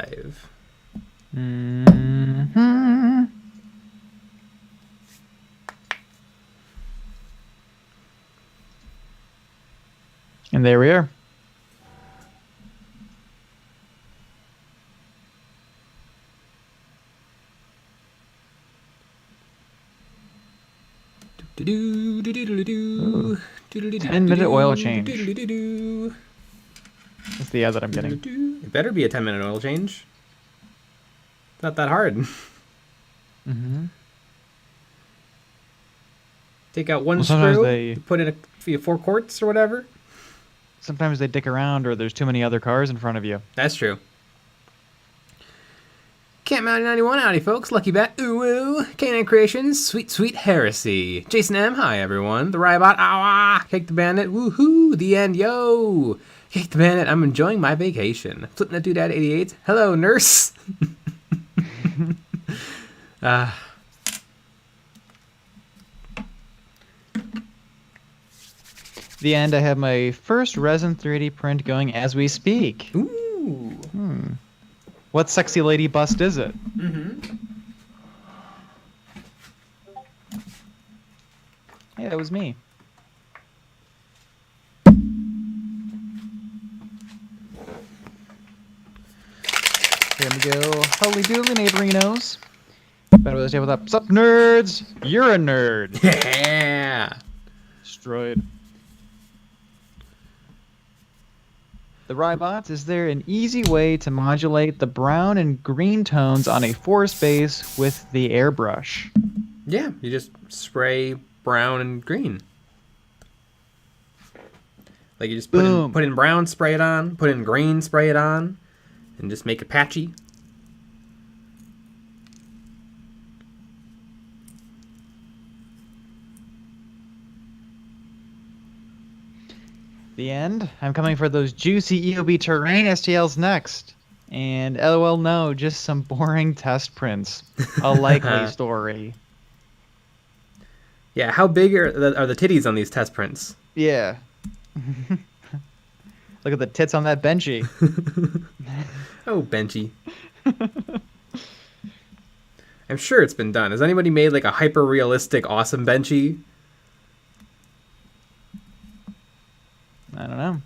5. Mm-hmm. And there we are. Do do do do do do. 10-minute oil change. That's the ad that I'm getting. It better be a 10-minute oil change. It's not that hard. Mm-hmm. Take out one sometimes screw, put in 4 quarts or whatever. Sometimes they dick around or there's too many other cars in front of you. That's true. Camp Mountain 91, howdy folks. Lucky Bat, ooh ooh. K9 Creations, sweet sweet heresy. Jason M, hi everyone. The Rybot, ah, Cake the Bandit, woohoo. The End, yo. Cake the Bandit, I'm enjoying my vacation. Flipping that Doodad 88, hello nurse. The End, I have my first resin 3D print going as we speak. Ooh. What sexy lady bust is it? Mm-hmm. Hey, that was me. Here we go. Holy doodly neighborinos. Better with the table up. Sup, nerds? You're a nerd. Yeah. Destroyed. The Rybot, is there an easy way to modulate the brown and green tones on a forest base with the airbrush? Yeah, you just spray brown and green. Like you just put in brown, spray it on, put in green, spray it on, and just make it patchy. The End. I'm coming for those juicy EOB terrain STLs next. And LOL, no, just some boring test prints. A likely story. Yeah, how big are the titties on these test prints? Yeah. Look at the tits on that Benchy. Oh, Benchy. I'm sure it's been done. Has anybody made like a hyper-realistic, awesome Benchy? I don't know.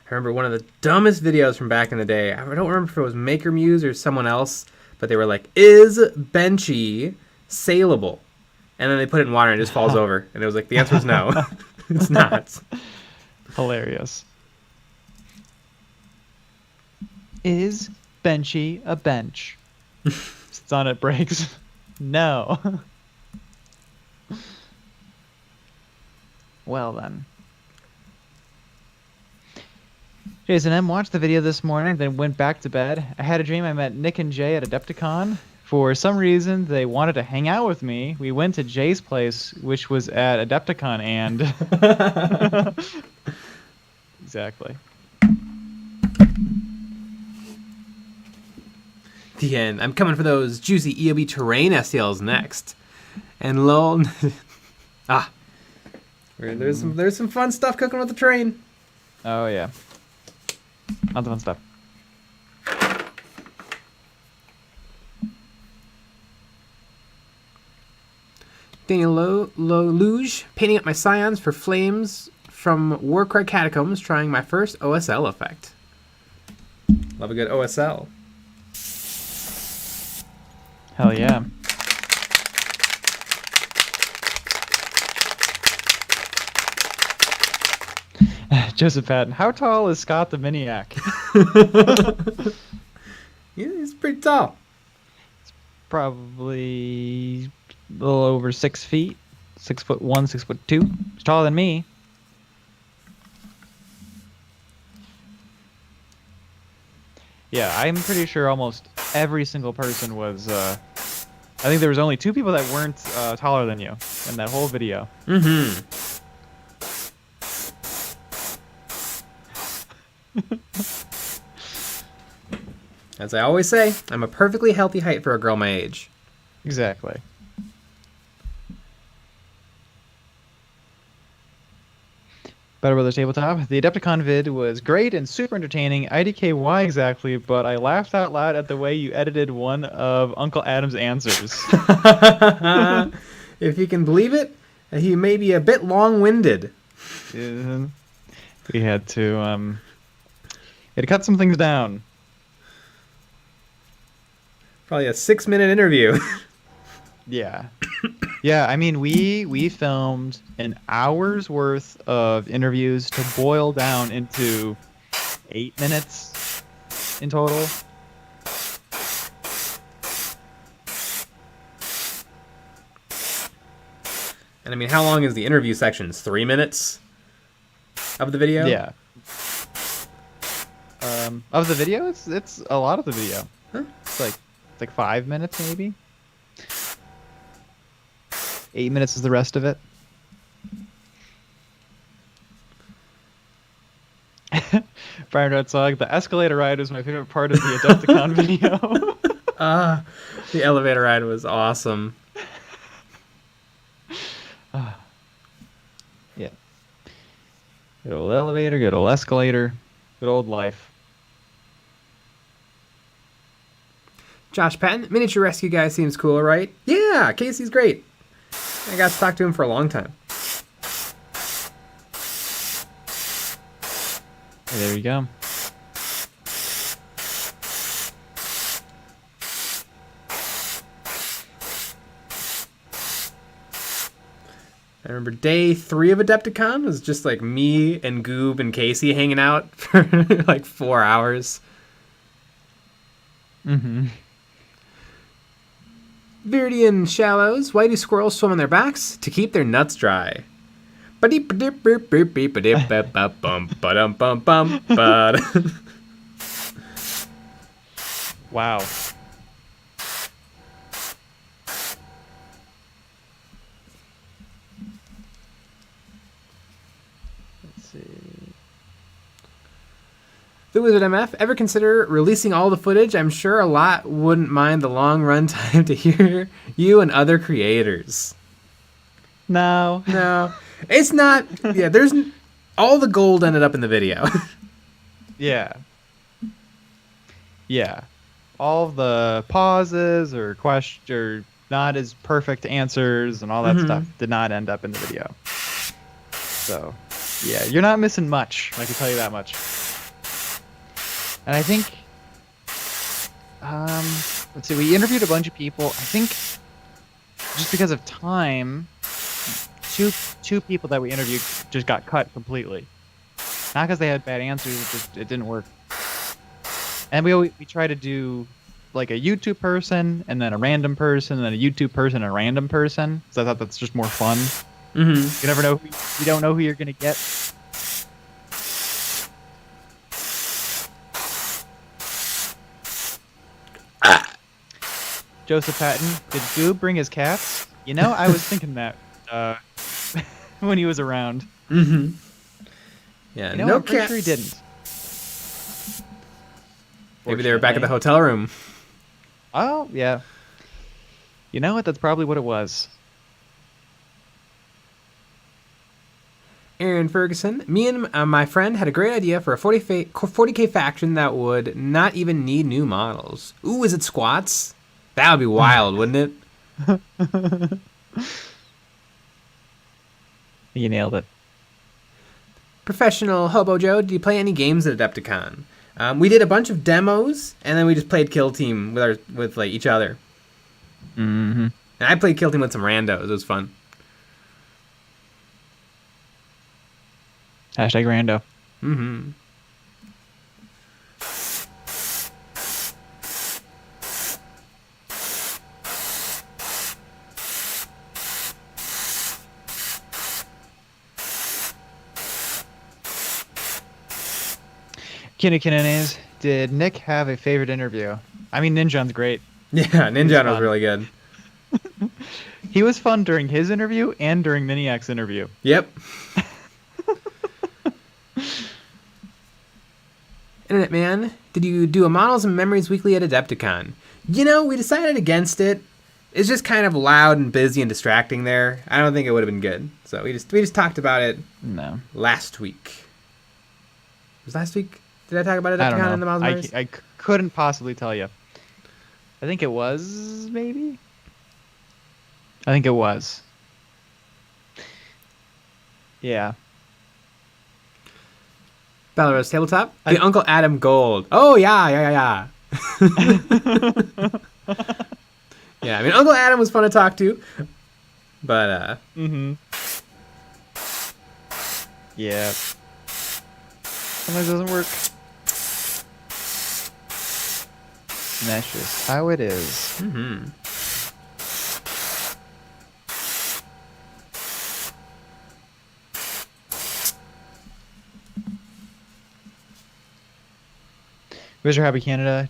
I remember one of the dumbest videos from back in the day. I don't remember if it was Maker Muse or someone else, but they were like, "Is Benchy saleable?" And then they put it in water and it just falls over. And it was like, the answer is no. It's not. Hilarious. Is Benchy a bench? Sits on it, breaks. No. Well then. Jason M watched the video this morning, then went back to bed. I had a dream I met Nick and Jay at Adepticon. For some reason, they wanted to hang out with me. We went to Jay's place, which was at Adepticon, and... Exactly. The End. I'm coming for those juicy EOB terrain STLs next. And lol... There's some fun stuff cooking with the train. Oh, yeah. Not the fun stuff. Daniel Luge, painting up my scions for flames from Warcry Catacombs, trying my first OSL effect. Love a good OSL. Hell yeah. Joseph Patton, how tall is Scott the Miniac? Yeah, he's pretty tall. Probably a little over 6 feet. 6'1", 6'2". He's taller than me. Yeah, I'm pretty sure almost every single person was... I think there was only 2 people that weren't taller than you in that whole video. Mm-hmm. As I always say, I'm a perfectly healthy height for a girl my age. Exactly. Battle Brothers Tabletop. The Adepticon vid was great and super entertaining. IDK, why exactly? But I laughed out loud at the way you edited one of Uncle Adam's answers. If you can believe it, he may be a bit long-winded. We had to cut some things down. Probably a 6-minute interview. Yeah. Yeah, I mean, we filmed an hour's worth of interviews to boil down into 8 minutes in total. And I mean, how long is the interview sections? 3 minutes of the video? Yeah. Of the video, it's a lot of the video. Huh? It's like 5 minutes maybe. 8 minutes is the rest of it. Brian Redsog, the escalator ride was my favorite part of the Adepticon video. The elevator ride was awesome. Yeah. Good old elevator, good old escalator, good old life. Josh Patton, miniature rescue guy seems cool, right? Yeah, Casey's great. I got to talk to him for a long time. There you go. I remember day 3 of Adepticon was just like me and Goob and Casey hanging out for like 4 hours. Mm-hmm. Viridian Shallows, why do squirrels swim on their backs? To keep their nuts dry. Wow. Let's see. The Wizard MF, ever consider releasing all the footage? I'm sure a lot wouldn't mind the long run time to hear you and other creators. No. No. It's not. Yeah, there's. All the gold ended up in the video. Yeah. Yeah. All of the pauses or questions or not as perfect answers and all that stuff did not end up in the video. So, yeah, you're not missing much. I can tell you that much. And I think, let's see, we interviewed a bunch of people. I think just because of time, two people that we interviewed just got cut completely. Not because they had bad answers, it didn't work. And we try to do like a YouTube person and then a random person and then a YouTube person and a random person. So I thought that's just more fun. You never know. You don't know who you're gonna get. Joseph Patton, did Goob bring his cats? You know, I was thinking that when he was around. Yeah, You know, no I'm pretty cats. sure he didn't. Maybe they were back at the hotel room. Oh, yeah. You know what? That's probably what it was. Aaron Ferguson, me and my friend had a great idea for a 40k faction that would not even need new models. Ooh, is it squats? That would be wild, wouldn't it? You nailed it. Professional Hobo Joe, did you play any games at Adepticon? We did a bunch of demos, and then we just played Kill Team with like each other. And I played Kill Team with some randos. It was fun. Hashtag rando. Kinnikinanes, did Nick have a favorite interview? I mean, Ninjon's great. Yeah, Ninja was really good. He was fun during his interview and during Miniac's interview. Yep. Internet Man, did you do a Models and Memories Weekly at Adepticon? You know, we decided against it. it's just kind of loud and busy and distracting there. I don't think it would have been good. So we just talked about it last week. Was last week? Did I talk about it? I don't know. In the Miles Myers? I couldn't possibly tell you. I think it was, maybe? I think it was. Yeah. Battle Rose Tabletop? The Uncle Adam Gold. Oh, yeah. Yeah, I mean, Uncle Adam was fun to talk to. But, Yeah. Sometimes it doesn't work. And that's just how it is. Wizard Happy Canada,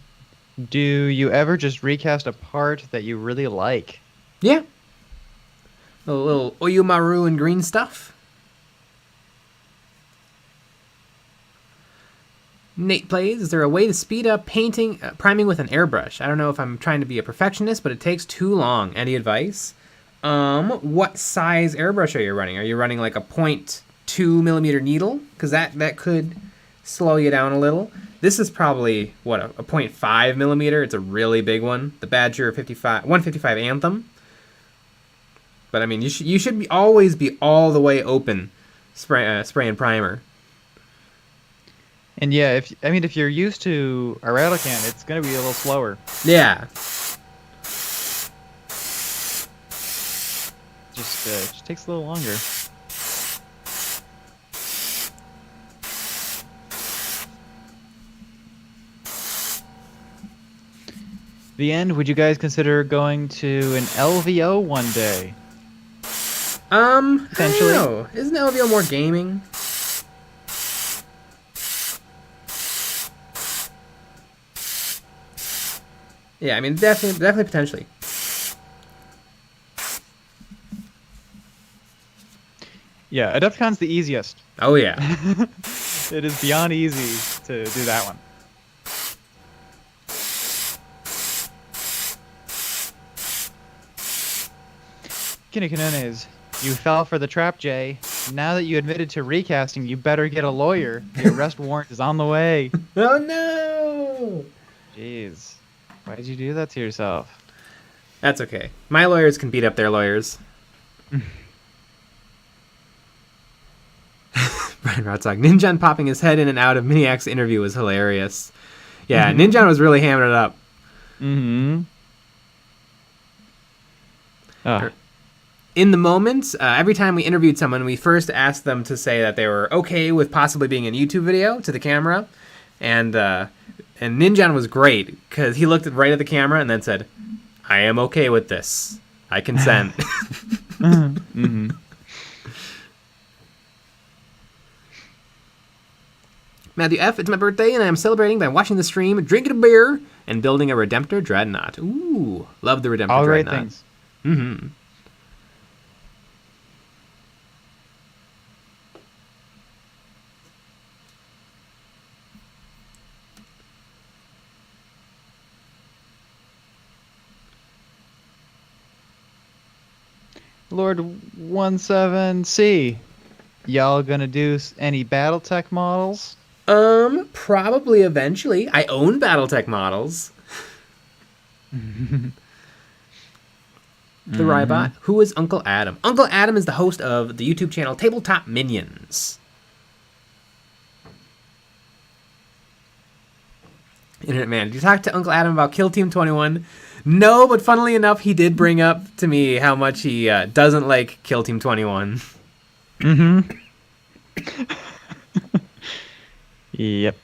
do you ever just recast a part that you really like? yeah. A little Oyumaru and green stuff. Nate plays, is there a way to speed up priming with an airbrush? I don't know if I'm trying to be a perfectionist, but it takes too long. Any advice? What size airbrush are you running? Are you running like a 0.2 millimeter needle? Because that could slow you down a little. This is probably, what, a 0.5 millimeter? It's a really big one. The Badger 155 Anthem. But I mean, you should always be all the way open spraying primer. And yeah, if you're used to a rattle can, it's gonna be a little slower. Yeah. Just takes a little longer. The end. Would you guys consider going to an LVO one day? Potentially. I don't know. Isn't LVO more gaming? Yeah, I mean, definitely potentially. Yeah, Adepticon's the easiest. Oh, yeah. It is beyond easy to do that one. Kinikinones, you fell for the trap, Jay. Now that you admitted to recasting, you better get a lawyer. The arrest warrant is on the way. Oh, no! Jeez. Why did you do that to yourself? That's okay. My lawyers can beat up their lawyers. Brian Rotzog. Ninjan popping his head in and out of Miniac's interview was hilarious. Yeah, Ninjan was really hamming it up. In the moment, every time we interviewed someone, we first asked them to say that they were okay with possibly being in a YouTube video to the camera. And Ninjan was great, because he looked right at the camera and then said, I am okay with this. I consent. Matthew F., it's my birthday, and I am celebrating by watching the stream, drinking a beer, and building a Redemptor Dreadnought. Ooh, love the Redemptor All Dreadnought. right things. Lord 17C, y'all gonna do any BattleTech models? Probably eventually. I own BattleTech models. The Rybot. Who is Uncle Adam? Uncle Adam is the host of the YouTube channel Tabletop Minions. Internet man, did you talk to Uncle Adam about Kill Team 21? No, but funnily enough, he did bring up to me how much he doesn't like Kill Team 21. Yep.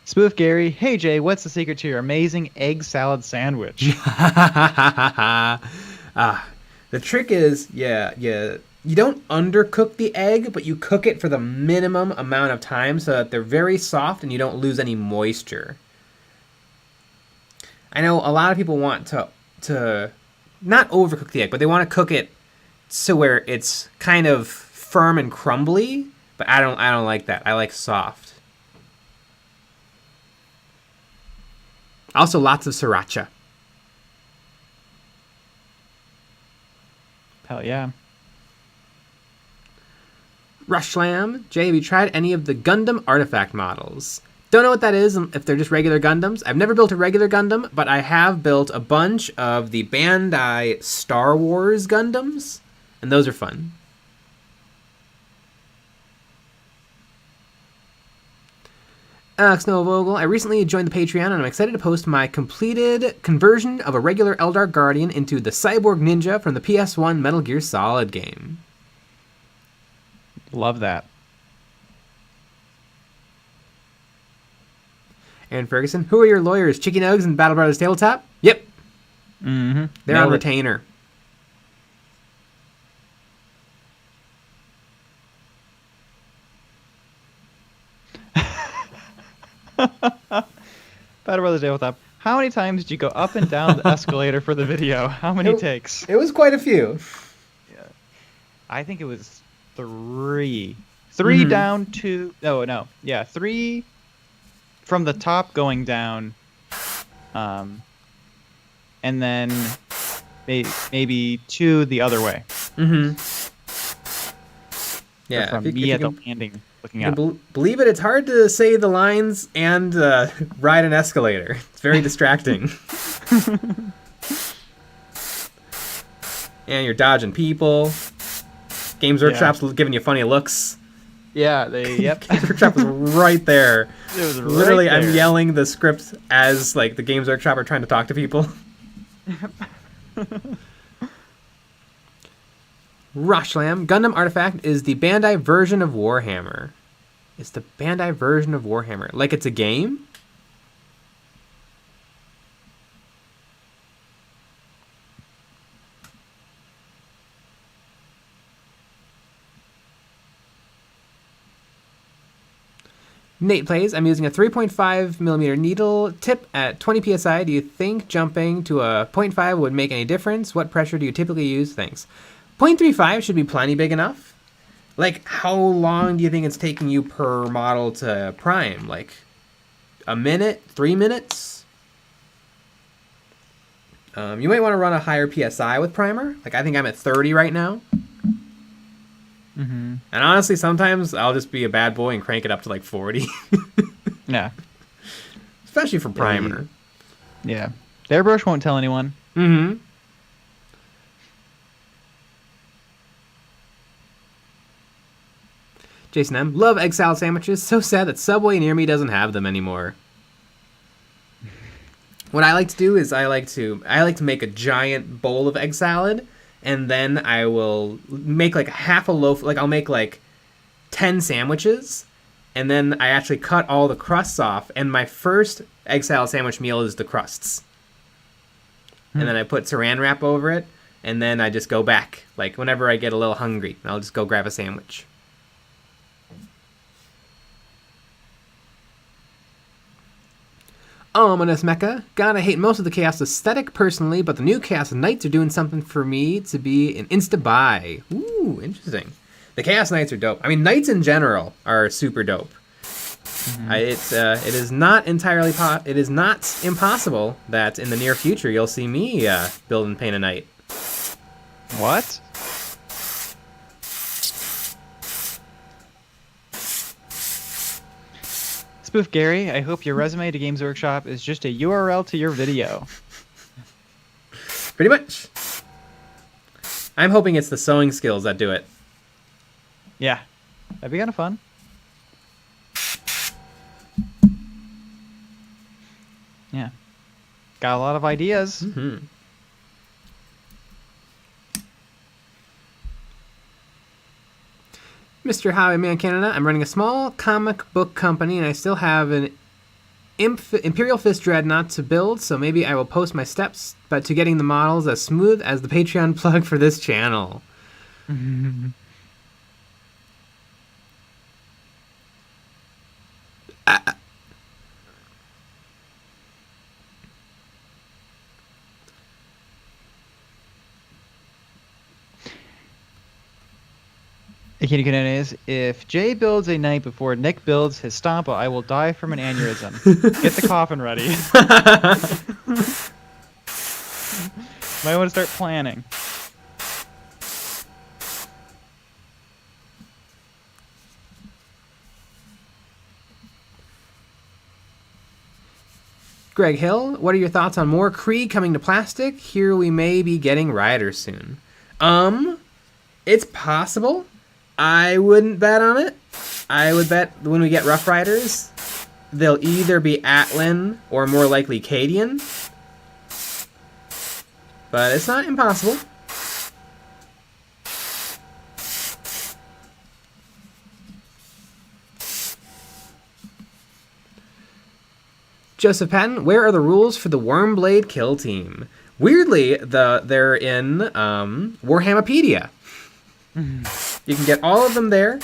Spoof Gary, hey Jay, what's the secret to your amazing egg salad sandwich? The trick is, you don't undercook the egg, but you cook it for the minimum amount of time so that they're very soft and you don't lose any moisture. I know a lot of people want to not overcook the egg, but they want to cook it so where it's kind of firm and crumbly, but I don't like that. I like soft. Also, lots of sriracha. Hell yeah. Rushlam, Jay, have you tried any of the Gundam artifact models? Don't know what that is, if they're just regular Gundams. I've never built a regular Gundam, but I have built a bunch of the Bandai Star Wars Gundams, and those are fun. Snow Vogel, I recently joined the Patreon, and I'm excited to post my completed conversion of a regular Eldar Guardian into the Cyborg Ninja from the PS1 Metal Gear Solid game. Love that. Aaron Ferguson, who are your lawyers? Chicky Nugs and Battle Brothers Tabletop? Yep. Mm-hmm. They're on retainer. Battle Brothers Tabletop. How many times did you go up and down the escalator for the video? How many takes? It was quite a few. Yeah. I think it was 3. 3 down, 2... No. Yeah, 3 from the top going down. And then maybe 2 the other way. Mm-hmm. Yeah. From me at the landing looking up. Believe it, it's hard to say the lines and ride an escalator. It's very distracting. And you're dodging people. Games Workshop's giving you funny looks. Yeah, yep. Games Workshop was right there. It was right Literally, there. I'm yelling the script as like the Games Workshop are trying to talk to people. Rushlam, Gundam Artifact is the Bandai version of Warhammer. It's the Bandai version of Warhammer. Like it's a game? Nate plays, I'm using a 3.5 millimeter needle tip at 20 psi. Do you think jumping to a 0.5 would make any difference? What pressure do you typically use? Thanks. 0.35 should be plenty big enough. Like, how long do you think it's taking you per model to prime? Like, a minute? 3 minutes? You might want to run a higher PSI with primer. Like, I think I'm at 30 right now. Mm-hmm. And honestly, sometimes I'll just be a bad boy and crank it up to like 40. Yeah. Especially for primer. Yeah. The airbrush won't tell anyone. Mm-hmm. Jason M. Love egg salad sandwiches. So sad that Subway near me doesn't have them anymore. What I like to do is I like to make a giant bowl of egg salad, and then I will make like half a loaf. Like I'll make like 10 sandwiches, and then I actually cut all the crusts off. And my first egg salad sandwich meal is the crusts, and then I put Saran wrap over it, and then I just go back. Like whenever I get a little hungry, I'll just go grab a sandwich. Ominous Mecha. God, I hate most of the Chaos aesthetic personally, but the new Chaos Knights are doing something for me to be an insta-buy. Ooh, interesting. The Chaos Knights are dope. I mean, Knights in general are super dope. Mm-hmm. It is not entirely it is not impossible that in the near future you'll see me build and paint a Knight. What? Spoof Gary, I hope your resume to Games Workshop is just a URL to your video. Pretty much. I'm hoping it's the sewing skills that do it. Yeah. That'd be kind of fun. Yeah. Got a lot of ideas. Mm-hmm. Mr. Highwayman Canada, I'm running a small comic book company and I still have an Imperial Fist Dreadnought to build, so maybe I will post my steps but to getting the models as smooth as the Patreon plug for this channel. Kitty Canones, if Jay builds a knight before Nick builds his Stompa, I will die from an aneurysm. Get the coffin ready. Might want to start planning. Greg Hill, what are your thoughts on more Krieg coming to plastic? Here we may be getting riders soon. It's possible. I wouldn't bet on it. I would bet when we get Rough Riders, they'll either be Atlan or more likely Cadian. But it's not impossible. Joseph Patton, where are the rules for the Wormblade kill team? Weirdly, they're in Warhammerpedia. You can get all of them there.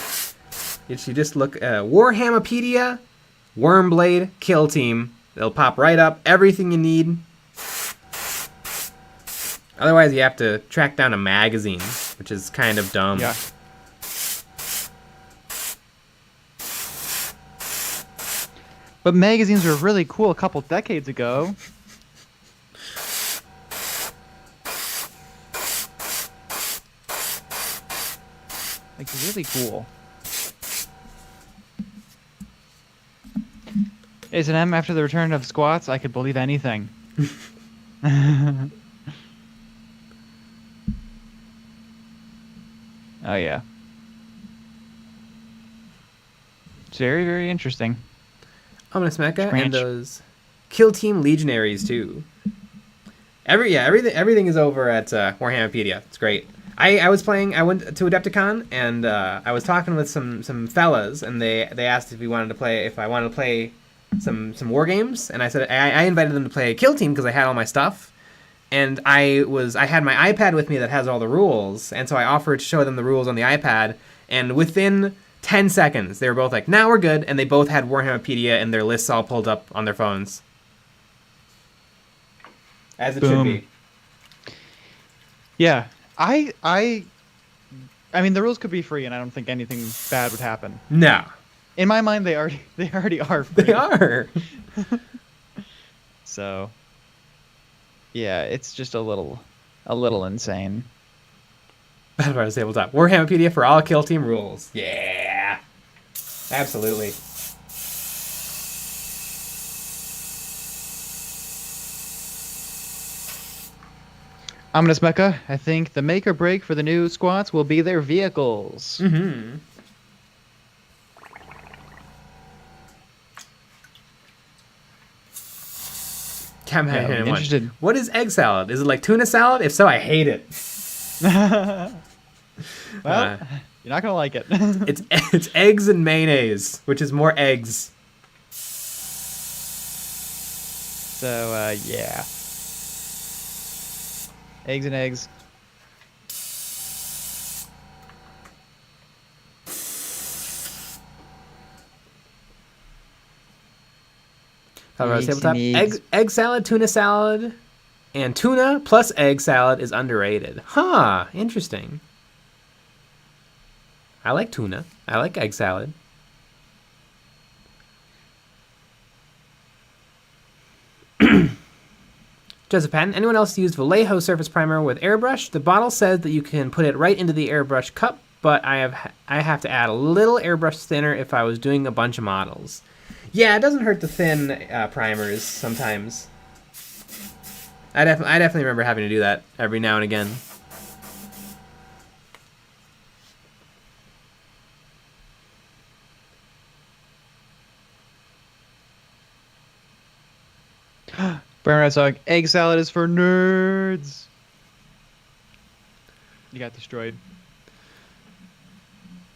If you just look Warhammerpedia, Wormblade kill team, they'll pop right up. Everything you need. Otherwise, you have to track down a magazine, which is kind of dumb. Yeah. But magazines were really cool a couple decades ago. Like, really cool. S&M, after the return of squats, I could believe anything. Oh, yeah. It's very, very interesting. Ominous Mecha and those Kill Team Legionaries too. Everything is over at Warhammerpedia. It's great. I was playing. I went to Adepticon and I was talking with some fellas, and they asked if I wanted to play some war games, and I said I invited them to play Kill Team because I had all my stuff, and I had my iPad with me that has all the rules, and so I offered to show them the rules on the iPad, and within 10 seconds, they were both like, "Now we're good," and they both had Warhammerpedia and their lists all pulled up on their phones. As it should be. Yeah. I mean, the rules could be free, and I don't think anything bad would happen. No. In my mind, they already are free. They are. So, yeah, it's just a little insane. Battlefield Tabletop. Warhammerpedia for all Kill Team rules. Yeah. Absolutely. Ominous Mecha, I think the make or break for the new squats will be their vehicles. Mm-hmm. I'm interested. What is egg salad? Is it like tuna salad? If so, I hate it. Well, you're not gonna like it. It's eggs and mayonnaise, which is more eggs. So yeah, eggs and eggs. Egg salad, tuna salad, and tuna plus egg salad is underrated. Huh, interesting. I like tuna. I like egg salad. Joseph Patton, anyone else used Vallejo surface primer with airbrush? The bottle says that you can put it right into the airbrush cup, but I have to add a little airbrush thinner if I was doing a bunch of models. Yeah, it doesn't hurt to thin primers sometimes. I definitely remember having to do that every now and again. Brown Red Sox, egg salad is for nerds. You got destroyed.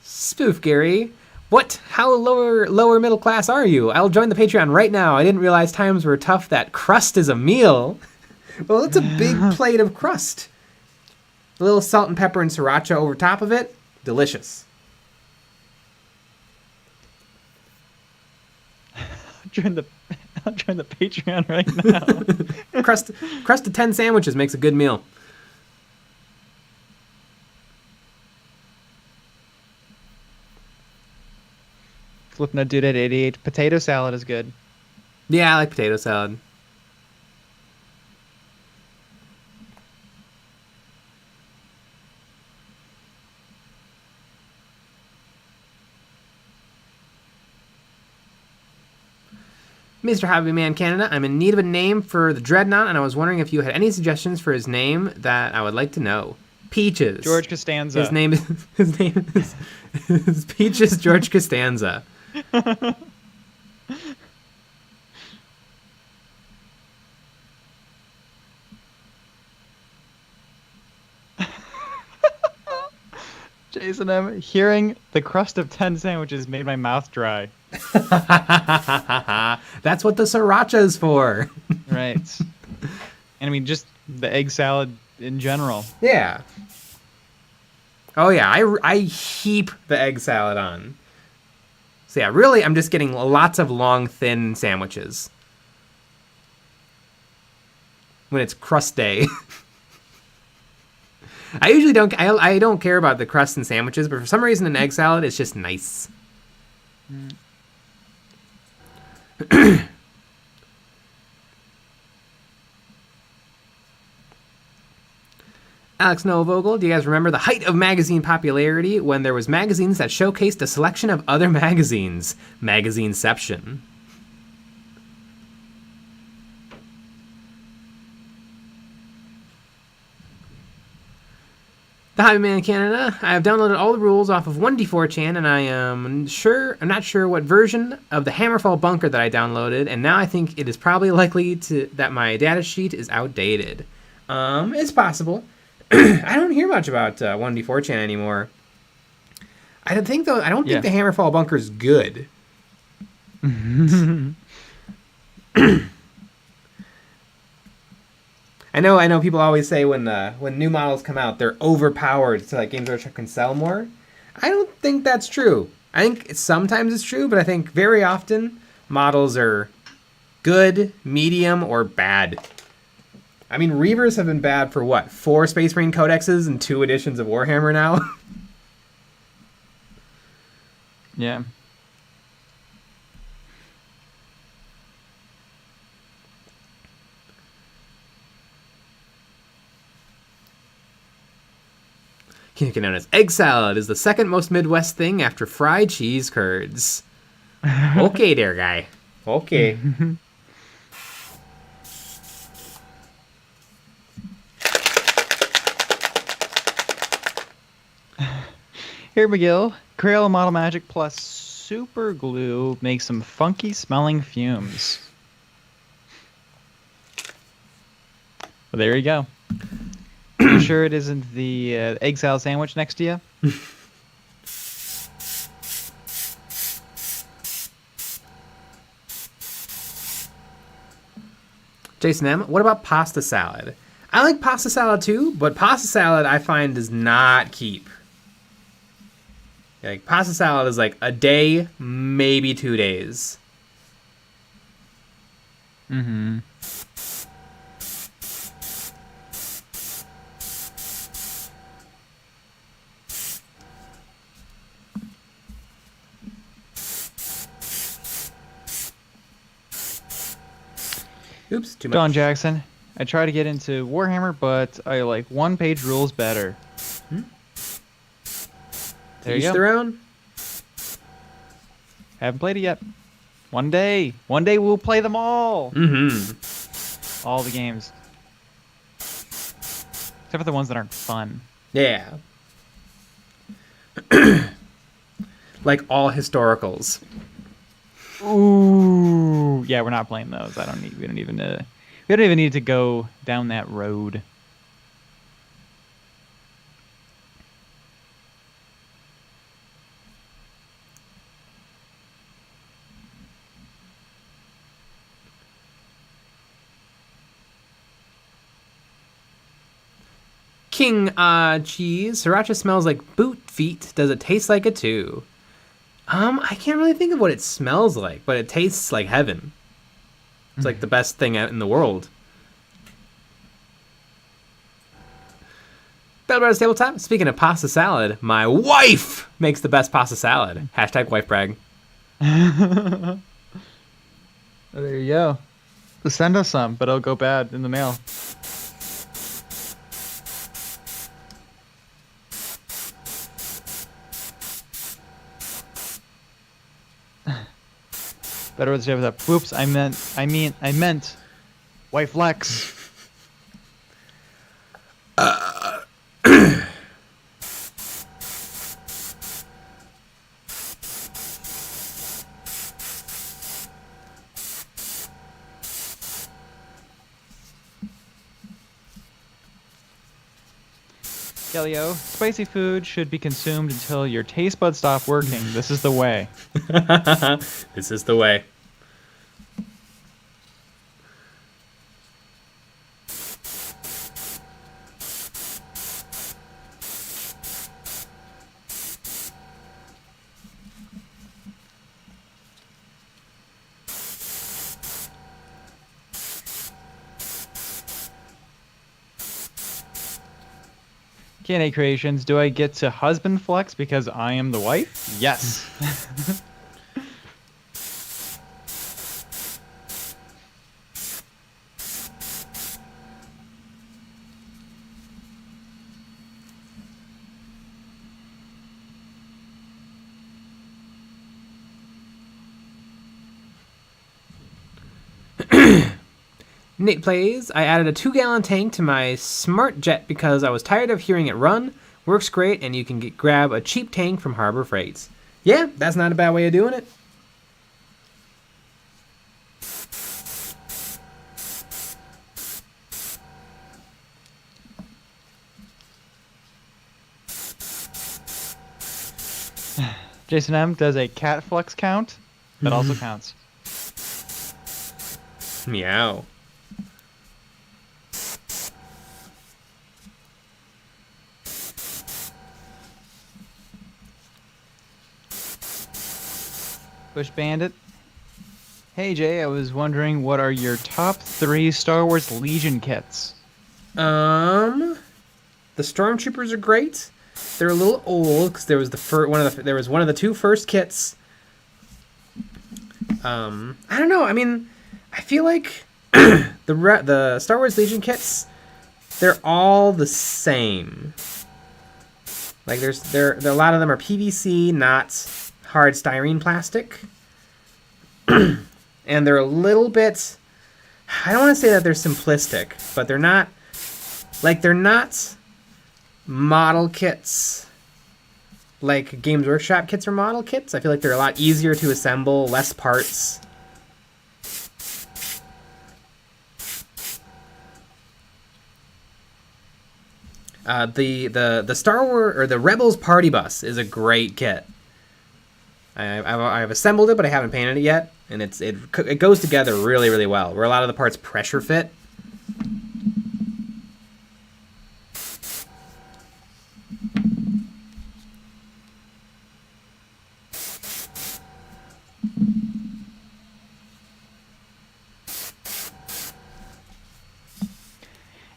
Spoof Gary. What? How lower middle class are you? I'll join the Patreon right now. I didn't realize times were tough that crust is a meal. Well, it's a big plate of crust. A little salt and pepper and sriracha over top of it. Delicious. I'll join the Patreon right now. crust of 10 sandwiches makes a good meal. Flipping a dude at 88. Potato salad is good. Yeah, I like potato salad. Mr. Hobbyman Canada, I'm in need of a name for the Dreadnought, and I was wondering if you had any suggestions for his name that I would like to know. Peaches. George Costanza. His name is Peaches George Costanza. Jason M. Hearing the crust of 10 sandwiches made my mouth dry. That's what the sriracha is for. Right. And I mean, just the egg salad in general. Yeah. Oh yeah, I heap the egg salad on. So yeah, really, I'm just getting lots of long, thin sandwiches. When it's crust day. I usually I don't care about the crust and sandwiches, but for some reason an egg salad is just nice. Alex Novogel, do you guys remember the height of magazine popularity when there was magazines that showcased a selection of other magazines? Magazineception. The Hobbyman Canada, I have downloaded all the rules off of 1D4chan, and I'm not sure what version of the Hammerfall bunker that I downloaded, and now I think it is probably likely that my data sheet is outdated. It's possible. I don't hear much about 1D4chan anymore. I don't think the Hammerfall bunker is good. I know people always say when new models come out, they're overpowered so that Games Workshop can sell more. I don't think that's true. I think sometimes it's true, but I think very often models are good, medium, or bad. I mean, Reavers have been bad for what? 4 Space Marine Codexes and 2 editions of Warhammer now? Yeah. Known as egg salad is the second most Midwest thing after fried cheese curds. Okay there, guy. Okay. Here, McGill. Crayola Model Magic plus super glue makes some funky smelling fumes. Well, there you go. You sure it isn't the egg salad sandwich next to you? Jason M., what about pasta salad? I like pasta salad too, but pasta salad I find does not keep. Like, pasta salad is like a day, maybe 2 days. Mm-hmm. Oops, too much. Don Jackson, I try to get into Warhammer, but I like one-page rules better. There you go. Each their own. Haven't played it yet. One day we'll play them all. Mm-hmm. All the games. Except for the ones that aren't fun. Yeah. Like all historicals. Ooh, yeah, we're not playing those. We don't even need to go down that road. King cheese. Sriracha smells like boot feet. Does it taste like it too? I can't really think of what it smells like, but it tastes like heaven. It's like the best thing out in the world. Bellbrother's Tabletop. Speaking of pasta salad, my wife makes the best pasta salad. Hashtag wife brag. There you go. Send us some, but it'll go bad in the mail. Better with that. Whoops, I meant wife Lex. Kellyo, spicy food should be consumed until your taste buds stop working. This is the way. This is the way. KNA Creations, do I get to husband flex because I am the wife? Yes. Nate plays, I added a 2-gallon tank to my Smart Jet because I was tired of hearing it run. Works great, and you can grab a cheap tank from Harbor Freights. Yeah, that's not a bad way of doing it. Jason M, does a cat flex count? That also counts. Meow. Bush Bandit. Hey Jay, I was wondering what are your top 3 Star Wars Legion kits? The Stormtroopers are great. They're a little old because there was there was one of the 2 first kits. I don't know. I mean, I feel like the Star Wars Legion kits, they're all the same. Like there a lot of them are PVC, not hard styrene plastic. And they're a little bit, I don't want to say that they're simplistic, but they're not model kits like Games Workshop kits or model kits. I feel like they're a lot easier to assemble, less parts. The Star Wars or the Rebels Party Bus is a great kit. I've assembled it, but I haven't painted it yet, and it goes together really, really well. Where a lot of the parts pressure fit.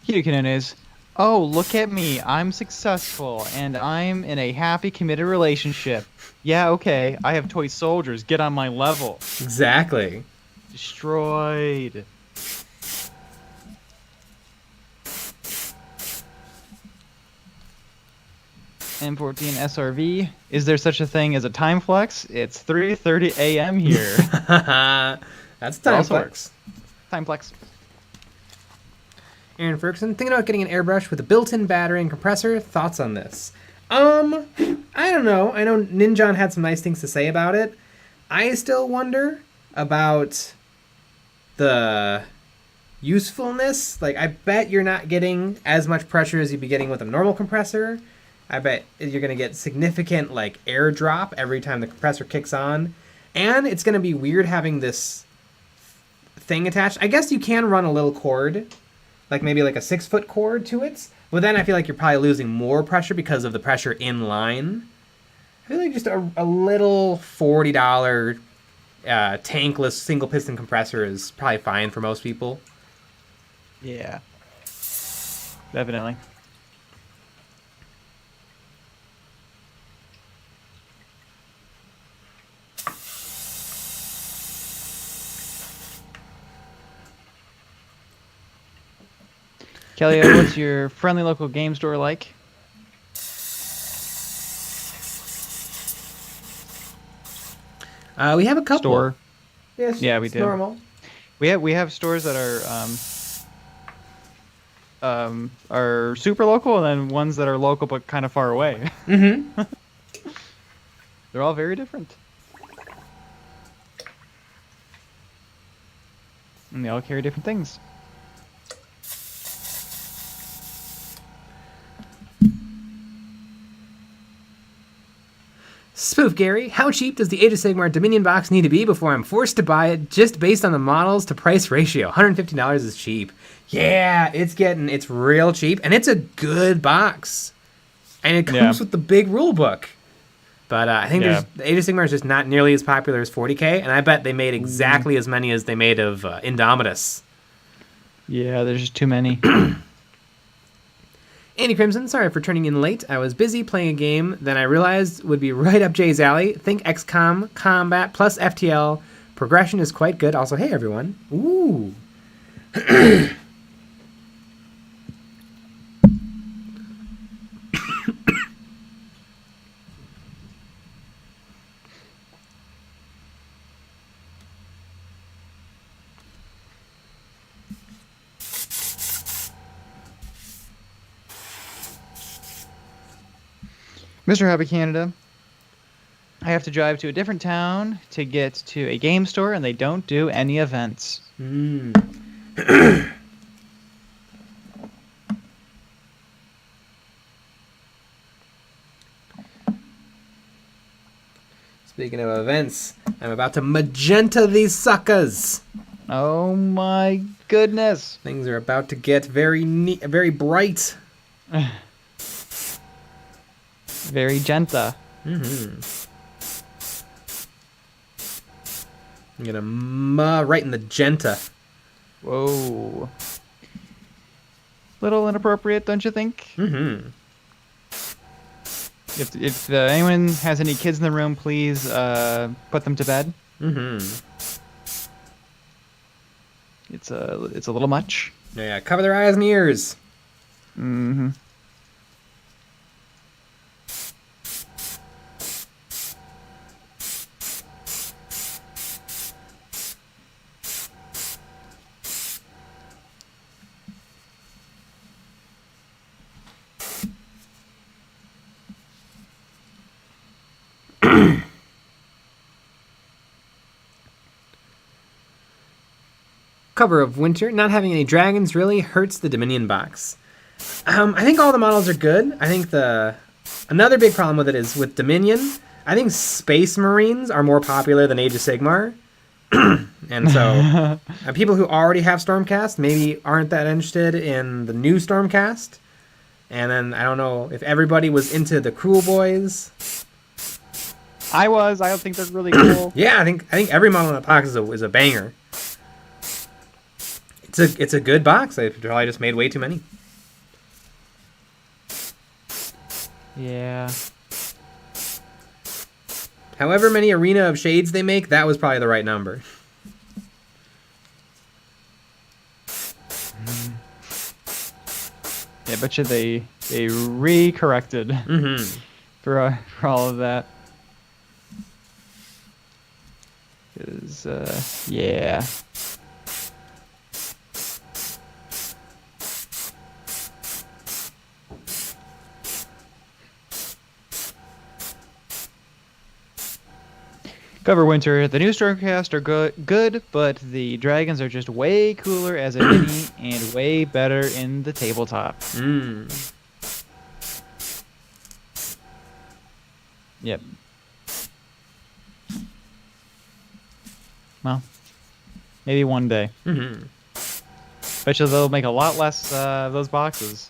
Hidden is, oh, look at me, I'm successful, and I'm in a happy, committed relationship. Yeah, okay, I have toy soldiers, get on my level. Exactly. Destroyed. M14 SRV, is there such a thing as a time flex? It's 3:30 a.m. here. That's time flex. Time flex. Aaron Ferguson, thinking about getting an airbrush with a built-in battery and compressor. Thoughts on this? I don't know. I know Ninjon had some nice things to say about it. I still wonder about the usefulness. Like, I bet you're not getting as much pressure as you'd be getting with a normal compressor. I bet you're going to get significant, like, air drop every time the compressor kicks on. And it's going to be weird having this thing attached. I guess you can run a little cord, like maybe like a 6-foot cord to it. But then I feel like you're probably losing more pressure because of the pressure in line. I feel like just a little $40 tankless single piston compressor is probably fine for most people. Yeah. Definitely. Kelly, what's your friendly local game store like? We have a couple. Store. Yes, Yeah, we it's do. normal. We have stores that are super local, and then ones that are local but kind of far away. Mm-hmm. They're all very different. And they all carry different things. Spoof Gary, how cheap does the Age of Sigmar Dominion box need to be before I'm forced to buy it just based on the models to price ratio? $150 is cheap. Yeah, it's real cheap, and it's a good box. And it comes with the big rule book. But I think the Age of Sigmar is just not nearly as popular as 40k, and I bet they made exactly as many as they made of Indomitus. Yeah, there's just too many. Andy Crimson, sorry for turning in late. I was busy playing a game that I realized would be right up Jay's alley. Think XCOM, Combat, plus FTL. Progression is quite good. Also, hey everyone. Ooh. Mr. Hobby Canada, I have to drive to a different town to get to a game store, and they don't do any events. Speaking of events, I'm about to magenta these suckers. Oh my goodness. Things are about to get very bright. Very genta. I'm gonna right in the genta. Whoa. Little inappropriate, don't you think? If anyone has any kids in the room, please put them to bed. It's a little much. Yeah, cover their eyes and ears. Cover of Winter. Not having any dragons really hurts the Dominion box. I think all the models are good. I think another big problem with it is with Dominion, I think Space Marines are more popular than Age of Sigmar. And so people who already have Stormcast maybe aren't that interested in the new Stormcast. And then I don't know if everybody was into the Cruel Boys. I don't think they're really cool. Yeah, I think every model in the box is a banger. It's a good box. I probably just made way too many. Yeah. However many Arena of Shades they make, that was probably the right number. Yeah, bet you they re-corrected for all of that. 'Cause, yeah. Cover Winter. The new Stormcast are good, but the dragons are just way cooler as a mini and way better in the tabletop. Yep. Well, maybe one day. Bet you they'll make a lot less of those boxes.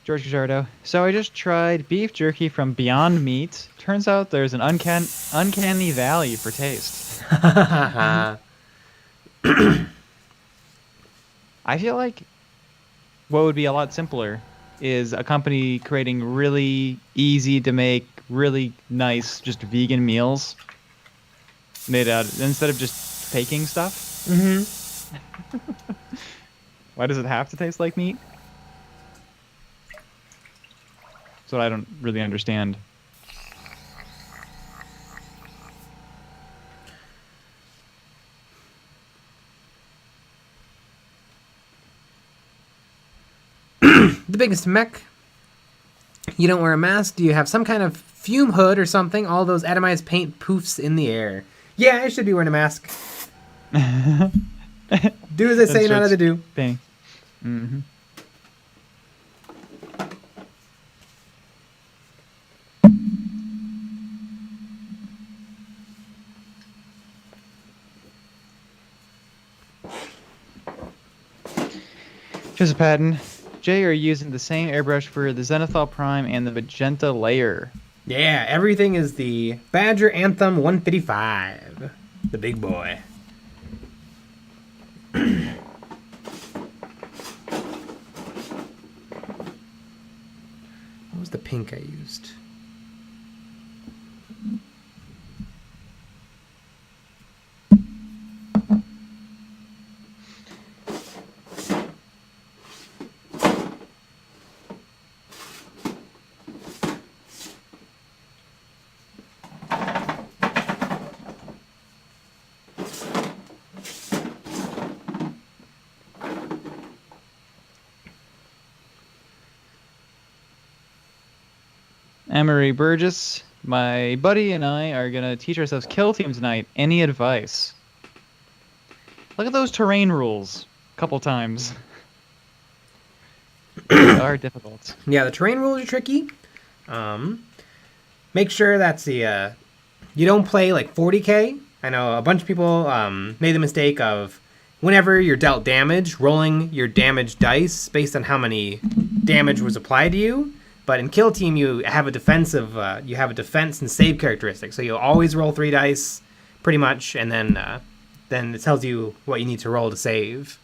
George Gujardo. So I just tried beef jerky from Beyond Meat. Turns out there's an uncanny valley for taste. I feel like what would be a lot simpler is a company creating really easy to make, really nice, just vegan meals made out instead of just baking stuff. Why does it have to taste like meat? That's what I don't really understand. The biggest mech. You don't wear a mask. Do you have some kind of fume hood or something? All those atomized paint poofs in the air. Yeah, I should be wearing a mask. Do as I say, not as I do. Bang. Mm-hmm. Just a patent. Jay, are you using the same airbrush for the Zenithal Prime and the Magenta Layer? Yeah, everything is the Badger Anthem 155. The big boy. What was the pink I used? Emery Burgess, my buddy and I are going to teach ourselves kill team tonight. Any advice? Look at those terrain rules a couple times. They are difficult. Yeah, the terrain rules are tricky. Make sure that's the you don't play like 40k. I know a bunch of people made the mistake of whenever you're dealt damage, rolling your damage dice based on how many damage was applied to you. But in Kill Team, you have a defensive, you have a defense and save characteristic. So you'll always roll 3 dice, pretty much, and then it tells you what you need to roll to save.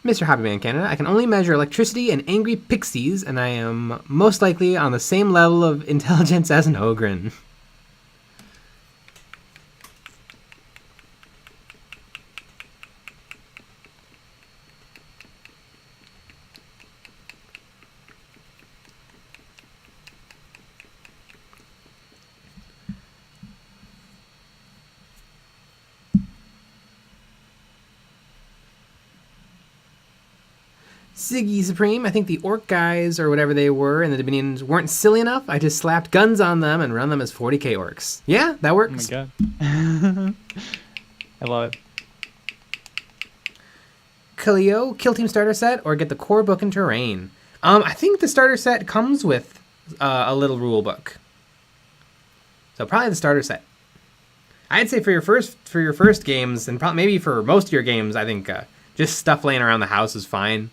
Mr. Hobbyman Canada, I can only measure electricity and angry pixies, and I am most likely on the same level of intelligence as an Ogren. Ziggy Supreme, I think the orc guys or whatever they were in the Dominions weren't silly enough. I just slapped guns on them and run them as 40k orcs. Yeah, that works. Oh my god. I love it. Kaleo, Kill Team starter set or get the core book and terrain. I think the starter set comes with a little rule book. So probably the starter set. I'd say for your first games and probably maybe for most of your games, I think just stuff laying around the house is fine.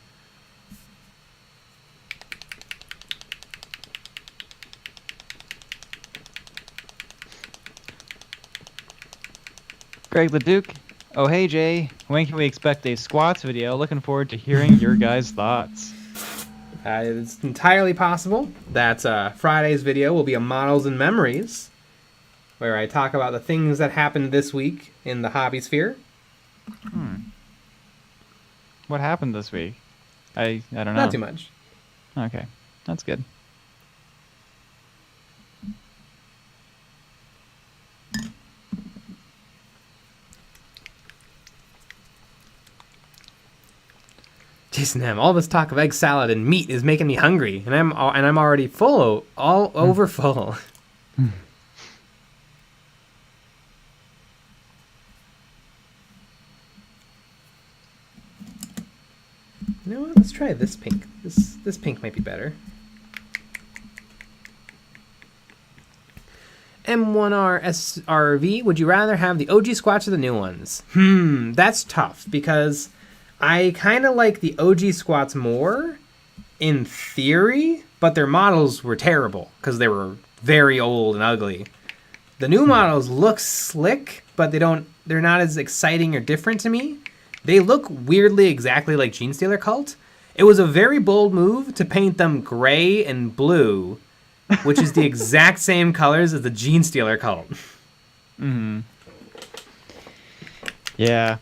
Greg the Duke. Oh, hey, Jay. When can we expect a squats video? Looking forward to hearing your guys' thoughts. It's entirely possible that Friday's video will be a Models and Memories, where I talk about the things that happened this week in the hobby sphere. What happened this week? I don't know. Not too much. Okay, that's good. Jason M, all this talk of egg salad and meat is making me hungry, and I'm already full, all over full. You know what? Let's try this pink. This pink might be better. M1R SRV, would you rather have the OG squats or the new ones? That's tough because I kind of like the OG squats more in theory, but their models were terrible because they were very old and ugly. The new models look slick, but they're not as exciting or different to me. They look weirdly exactly like GENESTEALER Cult. It was a very bold move to paint them gray and blue, which is the exact same colors as the GENESTEALER Cult. Mm-hmm. Yeah.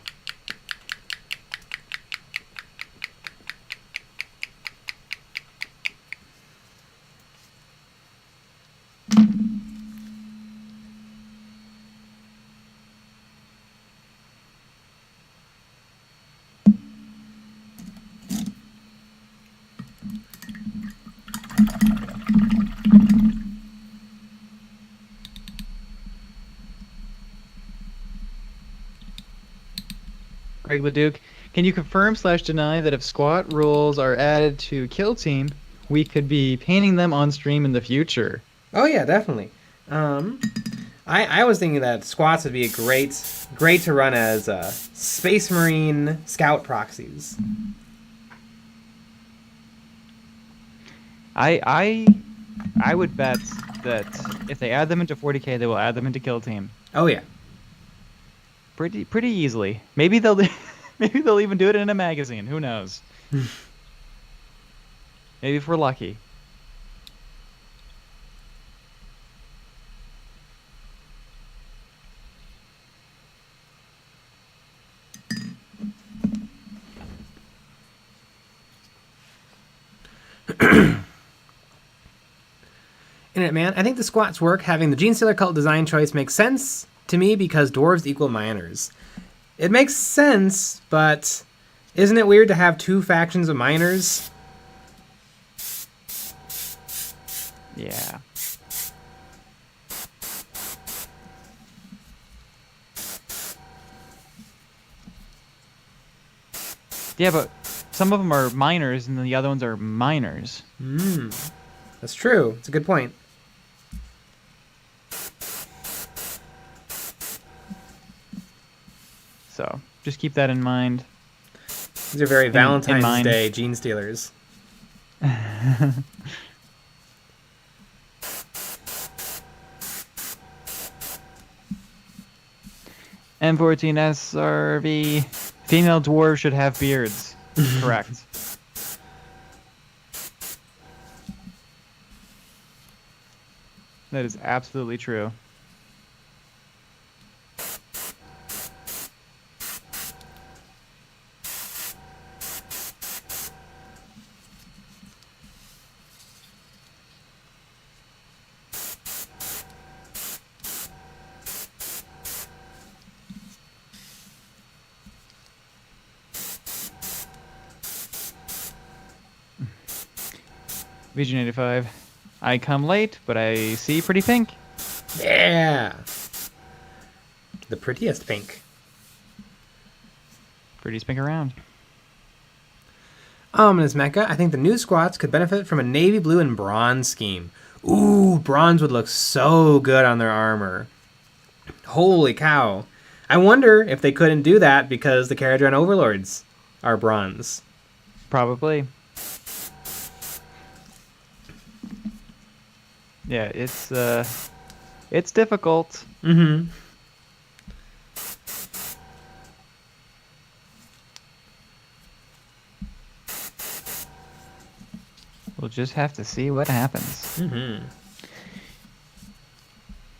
Greg Leduc, can you confirm/deny that if squat rules are added to Kill Team, we could be painting them on stream in the future? Oh yeah, definitely. I was thinking that squats would be a great to run as Space Marine scout proxies. I would bet that if they add them into 40k, they will add them into Kill Team. Oh yeah. Pretty easily. Maybe they'll even do it in a magazine. Who knows? Maybe if we're lucky. Internet Man, I think the squats work. Having the GENESTEALER Cult design choice makes sense to me because dwarves equal miners. It makes sense, but isn't it weird to have two factions of miners? Yeah. Yeah, but some of them are miners and then the other ones are miners. That's true. It's a good point. So just keep that in mind. These are very Valentine's Day GENESTEALERs. M14 SRV. Female dwarves should have beards. Correct. That is absolutely true. VG85. I come late, but I see pretty pink. Yeah. The prettiest pink. Prettiest pink around. Ms. Mecca, I think the new squats could benefit from a navy blue and bronze scheme. Ooh, bronze would look so good on their armor. Holy cow. I wonder if they couldn't do that because the Caradron Overlords are bronze. Probably. Yeah, it's difficult. Mm-hmm. We'll just have to see what happens. Mm-hmm.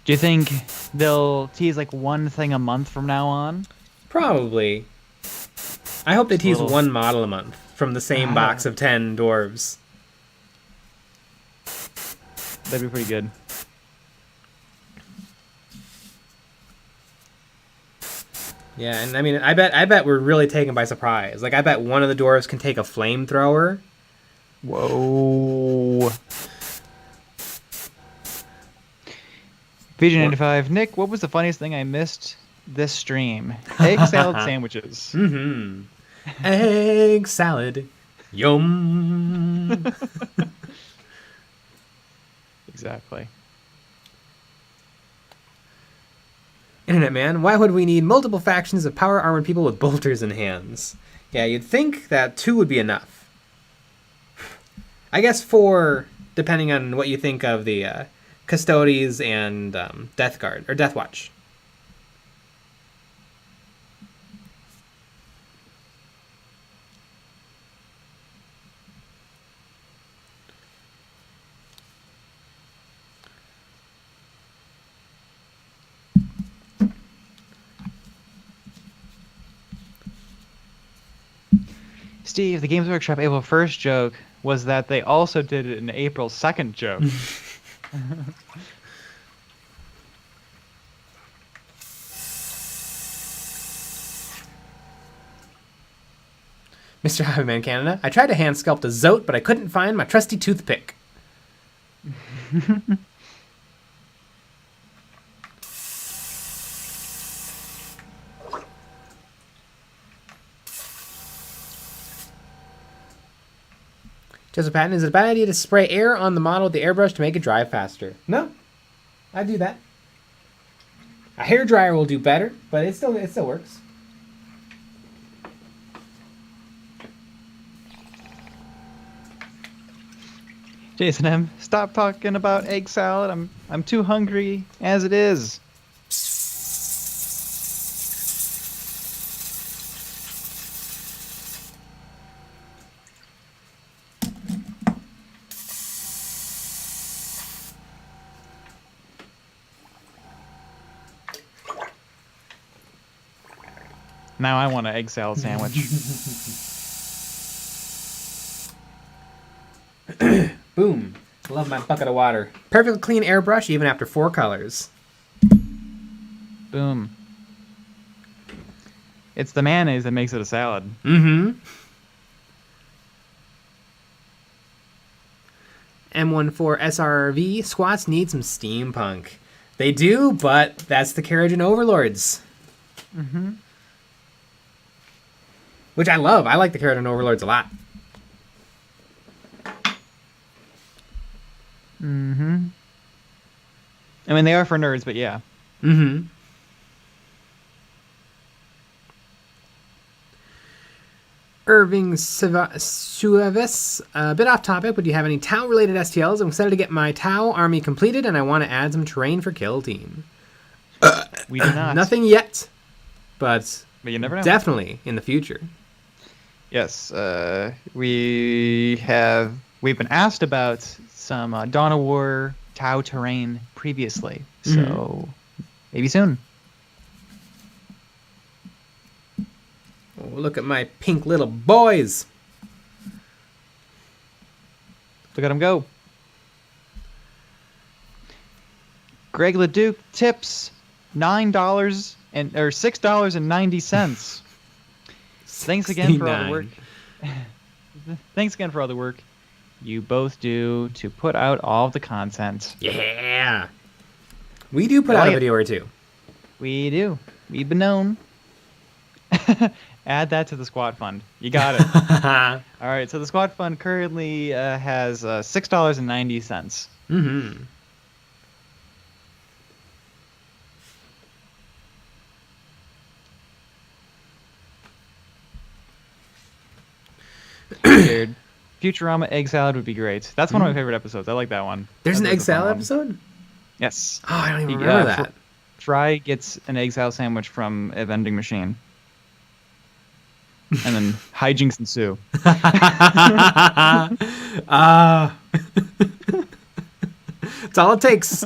Do you think they'll tease like one thing a month from now on? Probably. I hope they Just tease little- one model a month from the same box of 10 dwarves. That'd be pretty good. Yeah, and I mean, I bet we're really taken by surprise. Like, I bet one of the dwarves can take a flamethrower. Whoa. VG95. Nick, what was the funniest thing I missed this stream? Egg salad sandwiches. Mm-hmm. Egg salad. Yum. Exactly. Internet Man, why would we need multiple factions of power armored people with bolters in hands? Yeah, you'd think that 2 would be enough. I guess 4, depending on what you think of the Custodes and Death Guard or Death Watch. Steve, the Games Workshop April 1st joke was that they also did an April 2nd joke. Mr. Hobbyman Canada, I tried to hand sculpt a Zote, but I couldn't find my trusty toothpick. Joseph Patton, is it a bad idea to spray air on the model with the airbrush to make it dry faster? No, I do that. A hair dryer will do better, but it still works. Jason M., stop talking about egg salad. I'm too hungry as it is. Now I want an egg salad sandwich. Boom. Love my bucket of water. Perfectly clean airbrush even after 4 colors. Boom. It's the mayonnaise that makes it a salad. Mm-hmm. M14 SRV squats need some steampunk. They do, but that's the carriage in Overlords. Mm-hmm. Which I love. I like the carriage in Overlords a lot. Mm-hmm. I mean, they are for nerds, but yeah. Mm-hmm. Irving Suavis, a bit off topic, but do you have any Tau-related STLs? I'm excited to get my Tau army completed, and I want to add some terrain for Kill Team. We do not. Nothing yet, but you never know. Definitely in the future. Yes, we've been asked about some Dawn of War Tau terrain previously, so maybe soon. Oh, look at my pink little boys. Look at them go. Greg Leduc tips $6.90. Thanks again for all the work. Thanks again for all the work you both do to put out all of the content. Yeah. We do put out a video or two. We do. We've been known. Add that to the squad fund. You got it. All right, so the squad fund currently has $6.90. Mm-hmm. Weird. Futurama egg salad would be great. That's one of my favorite episodes. I like that one. There's an egg salad episode? Yes. Oh, I don't even remember that. Fry gets an egg salad sandwich from a vending machine. And then hijinks ensue. That's all it takes.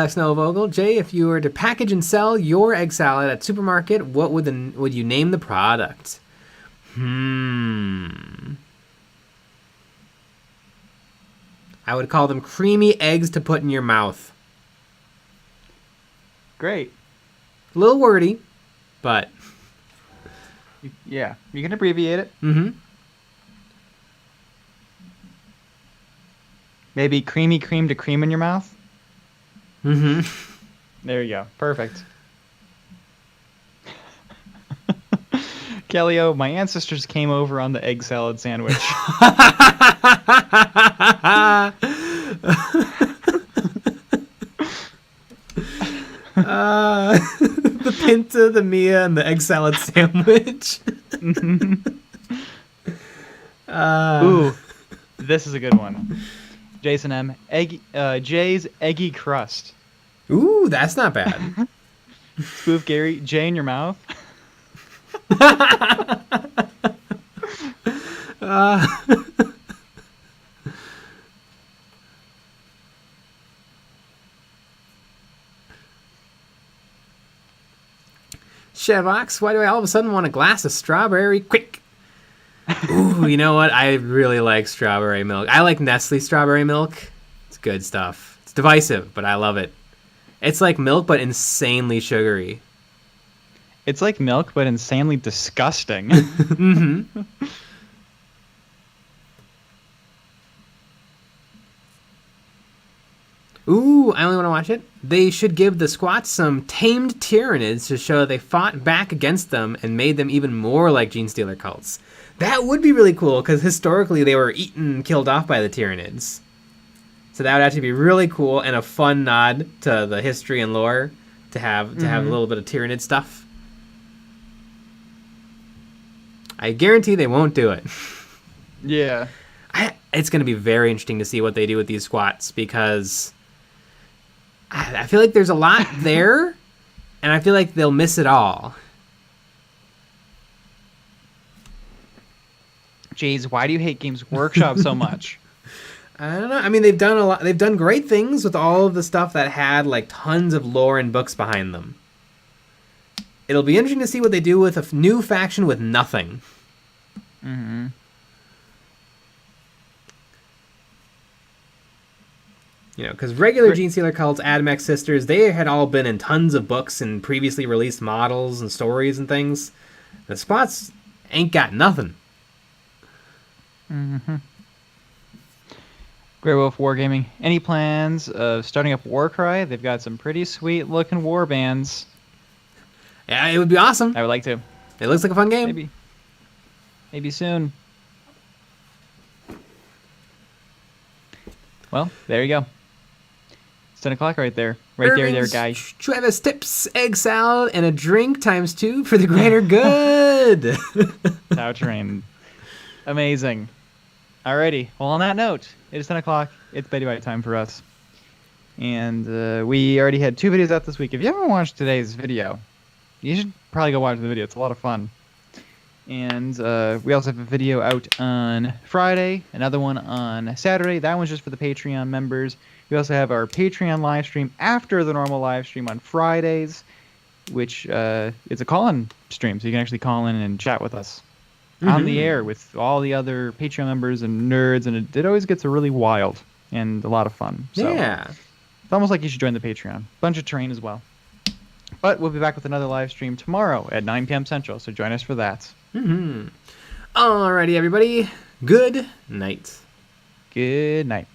Snow Vogel, Jay, if you were to package and sell your egg salad at supermarket, what would you name the product? I would call them creamy eggs to put in your mouth. Great. A little wordy, but... Yeah, you can abbreviate it. Mm-hmm. Maybe creamy cream to cream in your mouth. Mm-hmm. There you go. Perfect. Kellyo, my ancestors came over on the egg salad sandwich. The Pinta, the Mia, and the egg salad sandwich. Ooh, this is a good one. Jason M. Jay's eggy crust. Ooh, that's not bad. Spoof Gary, Jay in your mouth. Chevox, why do I all of a sudden want a glass of strawberry quick? Ooh, you know what? I really like strawberry milk. I like Nestle strawberry milk. It's good stuff. It's divisive, but I love it. It's like milk, but insanely sugary. It's like milk, but insanely disgusting. Mm-hmm. Ooh, I only want to watch it. They should give the squats some tamed Tyranids to show they fought back against them and made them even more like Genestealer cults. That would be really cool, because historically they were eaten and killed off by the Tyranids. So that would actually be really cool and a fun nod to the history and lore to have a little bit of Tyranid stuff. I guarantee they won't do it. Yeah. It's going to be very interesting to see what they do with these squats, because I feel like there's a lot there, and I feel like they'll miss it all. Jeez, why do you hate Games Workshop so much? I don't know. I mean, they've done a lot. They've done great things with all of the stuff that had like tons of lore and books behind them. It'll be interesting to see what they do with a new faction with nothing. Mm-hmm. You know, because regular Genestealer cults, Adamex Sisters, they had all been in tons of books and previously released models and stories and things. The spots ain't got nothing. Mm-hmm. Grey Wolf Wargaming. Any plans of starting up Warcry? They've got some pretty sweet looking war bands. Yeah, it would be awesome. I would like to. It looks like a fun game. Maybe soon. Well, there you go. It's 10 o'clock right there. Right there, guy. Travis tips, egg salad, and a drink ×2 for the greater good. Tow train. Amazing. Alrighty. Well, on that note, it is 10 o'clock. It's bedtime time for us. And we already had 2 videos out this week. If you haven't watched today's video, you should probably go watch the video. It's a lot of fun. And we also have a video out on Friday, another one on Saturday. That one's just for the Patreon members. We also have our Patreon live stream after the normal live stream on Fridays, which is a call-in stream, so you can actually call in and chat with us on the air with all the other Patreon members and nerds, and it always gets really wild and a lot of fun. So yeah. It's almost like you should join the Patreon. Bunch of terrain as well. But we'll be back with another live stream tomorrow at 9 p.m. Central, so join us for that. Alrighty, everybody. Good night. Good night.